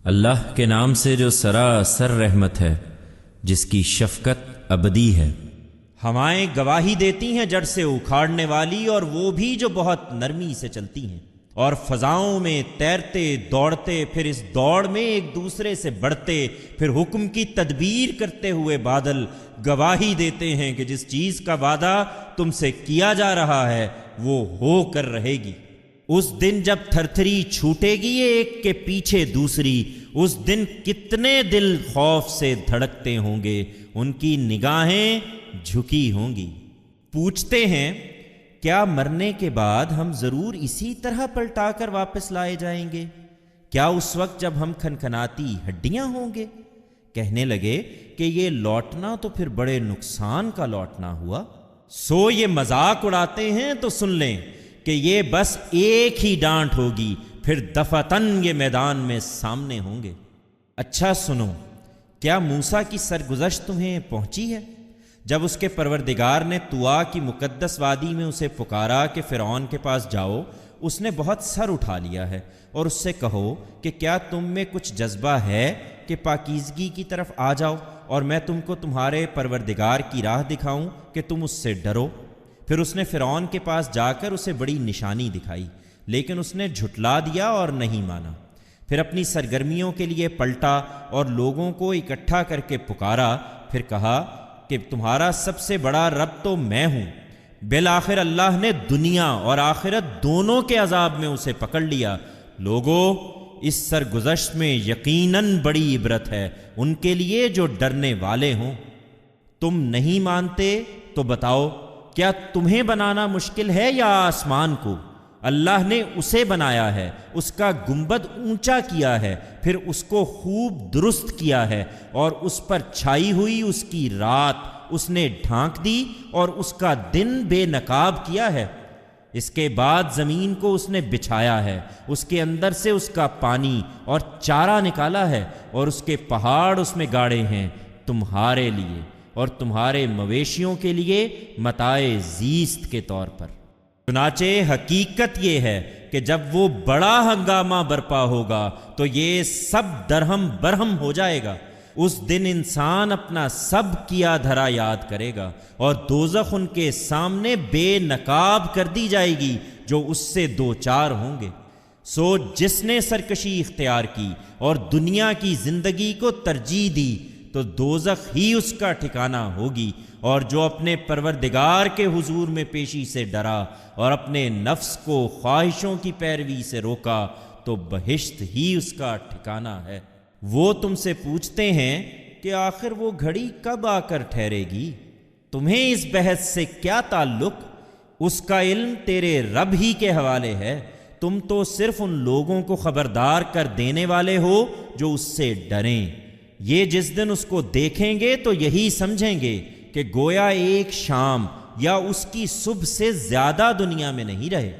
اللہ کے نام سے جو سراسر رحمت ہے، جس کی شفقت ابدی ہے۔ ہوائیں گواہی دیتی ہیں جڑ سے اکھاڑنے والی، اور وہ بھی جو بہت نرمی سے چلتی ہیں، اور فضاؤں میں تیرتے دوڑتے، پھر اس دوڑ میں ایک دوسرے سے بڑھتے، پھر حکم کی تدبیر کرتے ہوئے بادل گواہی دیتے ہیں کہ جس چیز کا وعدہ تم سے کیا جا رہا ہے وہ ہو کر رہے گی۔ اس دن جب تھرتھری چھوٹے گی ایک کے پیچھے دوسری، اس دن کتنے دل خوف سے دھڑکتے ہوں گے، ان کی نگاہیں جھکی ہوں گی۔ پوچھتے ہیں کیا مرنے کے بعد ہم ضرور اسی طرح پلٹا کر واپس لائے جائیں گے؟ کیا اس وقت جب ہم کھنکھناتی ہڈیاں ہوں گے؟ کہنے لگے کہ یہ لوٹنا تو پھر بڑے نقصان کا لوٹنا ہوا۔ سو یہ مذاق اڑاتے ہیں تو سن لیں کہ یہ بس ایک ہی ڈانٹ ہوگی، پھر دفعتاً یہ میدان میں سامنے ہوں گے۔ اچھا سنو، کیا موسیٰ کی سرگزشت تمہیں پہنچی ہے؟ جب اس کے پروردگار نے طوا کی مقدس وادی میں اسے پکارا کہ فرعون کے پاس جاؤ، اس نے بہت سر اٹھا لیا ہے، اور اس سے کہو کہ کیا تم میں کچھ جذبہ ہے کہ پاکیزگی کی طرف آ جاؤ، اور میں تم کو تمہارے پروردگار کی راہ دکھاؤں کہ تم اس سے ڈرو۔ پھر اس نے فرعون کے پاس جا کر اسے بڑی نشانی دکھائی، لیکن اس نے جھٹلا دیا اور نہیں مانا۔ پھر اپنی سرگرمیوں کے لیے پلٹا اور لوگوں کو اکٹھا کر کے پکارا، پھر کہا کہ تمہارا سب سے بڑا رب تو میں ہوں۔ بالآخر اللہ نے دنیا اور آخرت دونوں کے عذاب میں اسے پکڑ لیا۔ لوگو، اس سرگزشت میں یقیناً بڑی عبرت ہے ان کے لیے جو ڈرنے والے ہوں۔ تم نہیں مانتے تو بتاؤ، کیا تمہیں بنانا مشکل ہے یا آسمان کو؟ اللہ نے اسے بنایا ہے، اس کا گنبد اونچا کیا ہے، پھر اس کو خوب درست کیا ہے، اور اس پر چھائی ہوئی اس کی رات اس نے ڈھانک دی، اور اس کا دن بے نقاب کیا ہے۔ اس کے بعد زمین کو اس نے بچھایا ہے، اس کے اندر سے اس کا پانی اور چارہ نکالا ہے، اور اس کے پہاڑ اس میں گاڑے ہیں تمہارے لیے اور تمہارے مویشیوں کے لیے متاع زیست کے طور پر۔ چنانچہ حقیقت یہ ہے کہ جب وہ بڑا ہنگامہ برپا ہوگا تو یہ سب درہم برہم ہو جائے گا۔ اس دن انسان اپنا سب کیا دھرا یاد کرے گا، اور دوزخ ان کے سامنے بے نقاب کر دی جائے گی جو اس سے دو چار ہوں گے۔ سو جس نے سرکشی اختیار کی اور دنیا کی زندگی کو ترجیح دی تو دوزخ ہی اس کا ٹھکانہ ہوگی، اور جو اپنے پروردگار کے حضور میں پیشی سے ڈرا اور اپنے نفس کو خواہشوں کی پیروی سے روکا تو بہشت ہی اس کا ٹھکانہ ہے۔ وہ تم سے پوچھتے ہیں کہ آخر وہ گھڑی کب آ کر ٹھہرے گی؟ تمہیں اس بحث سے کیا تعلق؟ اس کا علم تیرے رب ہی کے حوالے ہے۔ تم تو صرف ان لوگوں کو خبردار کر دینے والے ہو جو اس سے ڈریں۔ یہ جس دن اس کو دیکھیں گے تو یہی سمجھیں گے کہ گویا ایک شام یا اس کی صبح سے زیادہ دنیا میں نہیں رہے۔